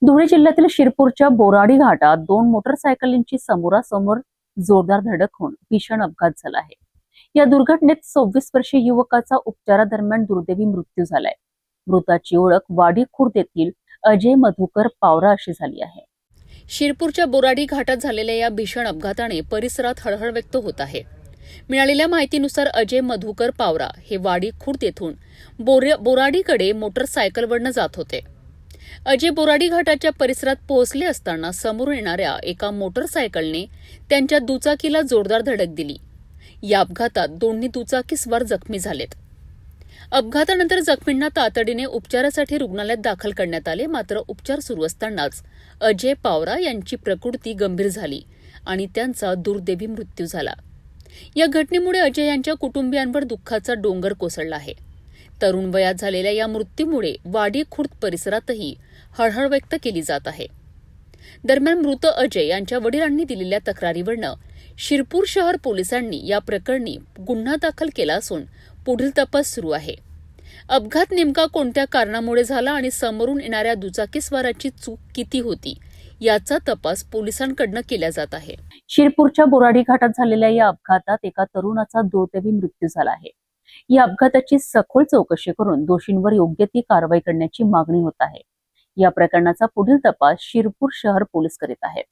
धुळे जिल्ह्यातील शिरपूरच्या बोराडी घाटात दोन मोटरसायकलींची समोरासमोर जोरदार धडक होऊन भीषण अपघात झाला आहे। या दुर्घटनेत 26 वर्षीय युवकाचा उपचारादरम्यान दुर्दैवी मृत्यू झालाय। मृताची ओळख वाडी खुर्द येथील अजय मधुकर पावरा अशी झाली आहे। शिरपूरच्या बोराडी घाटात झालेल्या या भीषण अपघाताने परिसरात हळहळ व्यक्त होत आहे। मिळालेल्या माहितीनुसार अजय मधुकर पावरा हे वाडी खुर्द येथून बोराडीकडे मोटरसायकलवरनं जात होते। अजय बोराडी घाटाच्या परिसरात पोहोचले असताना समोरून येणाऱ्या एका मोटरसायकलने त्यांच्या दुचाकीला जोरदार धडक दिली। या अपघातात दोन्ही दुचाकीस्वार जखमी झालेत। अपघातानंतर जखमींना तातडीने उपचारासाठी रुग्णालयात दाखल करण्यात आले, मात्र उपचार सुरू असतानाच अजय पावरा यांची प्रकृती गंभीर झाली आणि त्यांचा दुर्दैवी मृत्यू झाला। या घटनेमुळे अजय यांच्या कुटुंबियांवर दुःखाचा डोंगर कोसळला आहे। तरुण वयात झालेल्या या मृत्यूमुळे वाडी खुर्द परिसरातही हळहळ व्यक्त केली जात आहे। दरम्यान मृत अजय यांच्या वडिलांनी दिलेल्या तक्रारीवरनं शिरपूर शहर पोलिसांनी या प्रकरणी गुन्हा दाखल केला असून पुढील तपास सुरू आहे। अपघात नेमका कोणत्या कारणामुळे झाला आणि समोरून येणाऱ्या दुचाकीस्वाराची चूक किती होती याचा तपास पोलिसांकडून केला जात आहे। शिरपूरच्या बोराडी घाटात झालेल्या या अपघातात एका तरुणाचा दुर्दैवी मृत्यू झाला आहे। या अपघाताची सखोल चौकशी करून दोषींवर योग्य ती कारवाई करण्याची मागणी होत आहे। या प्रकरणाचा पुढील तपास शिरपूर शहर पोलीस करीत आहेत।